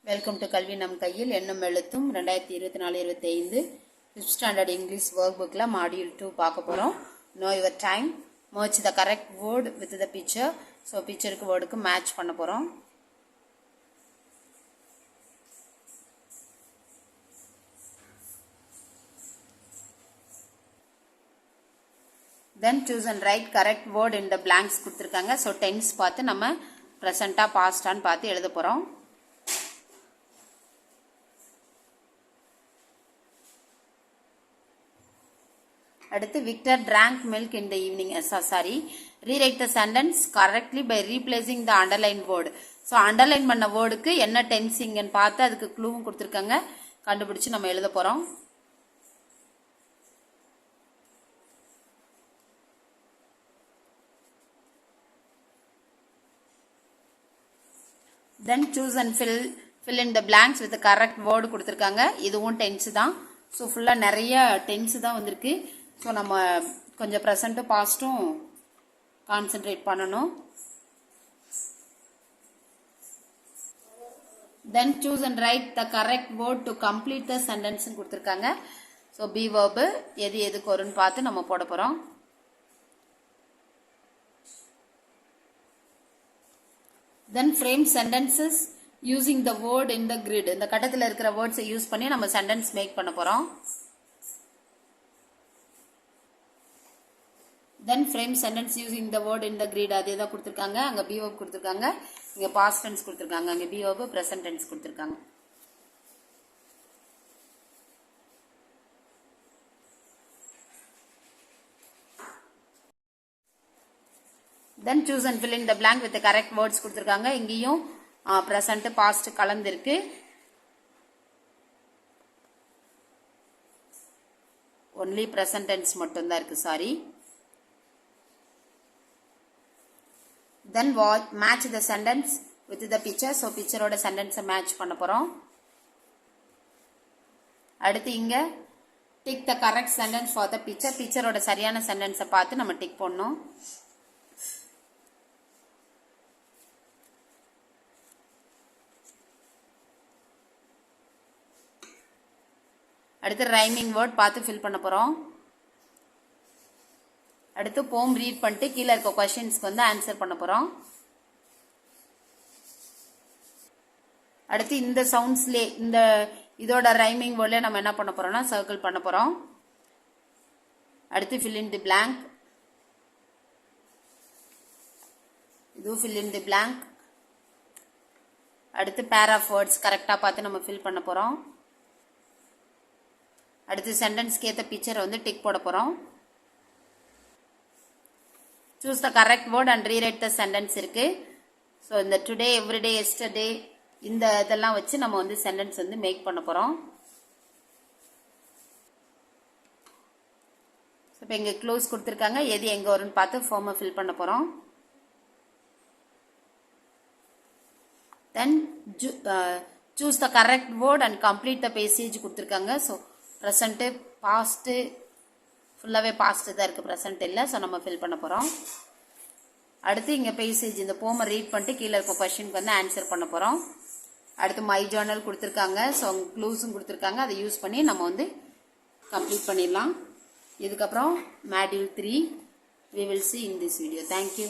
Welcome to கல்வி நம் கையில் எண்ணும் எழுத்தும் 2024-25 5th ஸ்டாண்டர்ட் இங்கிலீஷ் ஒர்க் புக்கில் மாடியூல் 2 பார்க்க போகிறோம். Know your time, merge the correct word with the picture. So பிக்சருக்கு வேர்டுக்கு மேட்ச் பண்ண போகிறோம். Then choose and write correct word in the blanks கொடுத்துருக்காங்க. ஸோ டென்ஸ் பார்த்து நம்ம ப்ரெசண்ட்டாக பாஸ்டான்னு பார்த்து எழுத போகிறோம். அடுத்து Victor drank milk in the evening. Rewrite the sentence correctly by replacing the underlined word. So underline பண்ண வேர்டுக்கு என்ன டென்சிங்கன்னு பார்த்து அதுக்கு க்ளூவும் கொடுத்துருக்காங்க, கண்டுபிடிச்சு நம்ம எழுத போகிறோம். Then choose and fill in the blanks with the correct word கொடுத்துருக்காங்க. இதுவும் டென்ஸ் தான். ஸோ ஃபுல்லாக நிறைய டென்ஸ் தான் வந்திருக்கு. ஸோ நம்ம கொஞ்சம் ப்ரெசண்ட்டும் பாஸ்ட்டும் கான்சென்ட்ரேட் பண்ணணும். Then choose and write the correct word to complete the sentence கொடுத்துருக்காங்க. ஸோ be verb எது எதுக்கு வரும்னு பார்த்து நம்ம போட போகிறோம். Then frame sentences using the word in the grid. இந்த கட்டத்தில் இருக்கிற வேர்ட்ஸை யூஸ் பண்ணி நம்ம சென்டென்ஸ் மேக் பண்ண போகிறோம். Then frame sentence using the word in the grid. அதே தான் கொடுத்துருக்காங்க. அங்கே be verb கொடுத்துருக்காங்க, இங்கே past tense கொடுத்துருக்காங்க, அங்கே be verb present tense கொடுத்துருக்காங்க. Then choose and fill in the blank with the correct words கொடுத்துருக்காங்க. இங்கேயும் present past கலந்திருக்கு. only present tense மட்டும்தான் இருக்கு, sorry. Then match the sentence with the picture. So பிக்சரோட சென்டென்ஸை match பண்ண போகிறோம். அடுத்து இங்கே tick the correct sentence for the picture. பிக்சரோட சரியான சென்டென்ஸை பார்த்து நம்ம டிக் பண்ணணும். அடுத்து ரைமிங் வேர்ட் பார்த்து ஃபில் பண்ண போகிறோம். அடுத்து போம் ரீட் பண்ணிட்டு கீழே இருக்க கொஸ்டின்ஸ்க்கு வந்து ஆன்சர் பண்ண போகிறோம். அடுத்து இந்த சவுண்ட்ஸ்லேயே இந்த இதோட ரைமிங் வேர்ட்லேயே நம்ம என்ன பண்ண போகிறோம்னா சர்க்கிள் பண்ண போகிறோம். அடுத்து fill in the blank. இது fill in the blank. அடுத்து pair of words கரெக்டாக பார்த்து நம்ம ஃபில் பண்ண போகிறோம். அடுத்து சென்டென்ஸ்க்கு ஏற்ற பிக்சரை வந்து டிக் போட போகிறோம். choose the correct word and rewrite the sentence இருக்கு. ஸோ இந்த டுடே, எவ்ரிடே, எஸ்டர்டே இந்த இதெல்லாம் வச்சு நம்ம வந்து சென்டென்ஸ் வந்து மேக் பண்ண போகிறோம். ஸோ இப்போ இங்கே க்ளோஸ் கொடுத்துருக்காங்க, எது எங்கே வரும்னு பார்த்து ஃபார்மை ஃபில் பண்ண போகிறோம். தென் choose the correct word and complete the passage கொடுத்துருக்காங்க. ஸோ ப்ரெசண்ட்டு பாஸ்ட்டு ஃபுல்லாகவே பாஸ்ட்டு தான் இருக்குது, ப்ரெசண்ட் இல்லை. ஸோ நம்ம ஃபில் பண்ண போகிறோம். அடுத்து இங்கே பேசேஜ் இந்த போமை ரீட் பண்ணிட்டு கீழே இருக்க கொஸ்டினுக்கு வந்து ஆன்சர் பண்ண போகிறோம். அடுத்து மை ஜேர்னல் கொடுத்துருக்காங்க. ஸோ க்ளூஸும் கொடுத்துருக்காங்க, அதை யூஸ் பண்ணி நம்ம வந்து கம்ப்ளீட் பண்ணிடலாம். இதுக்கப்புறம் module 3 we will see in this video. Thank you.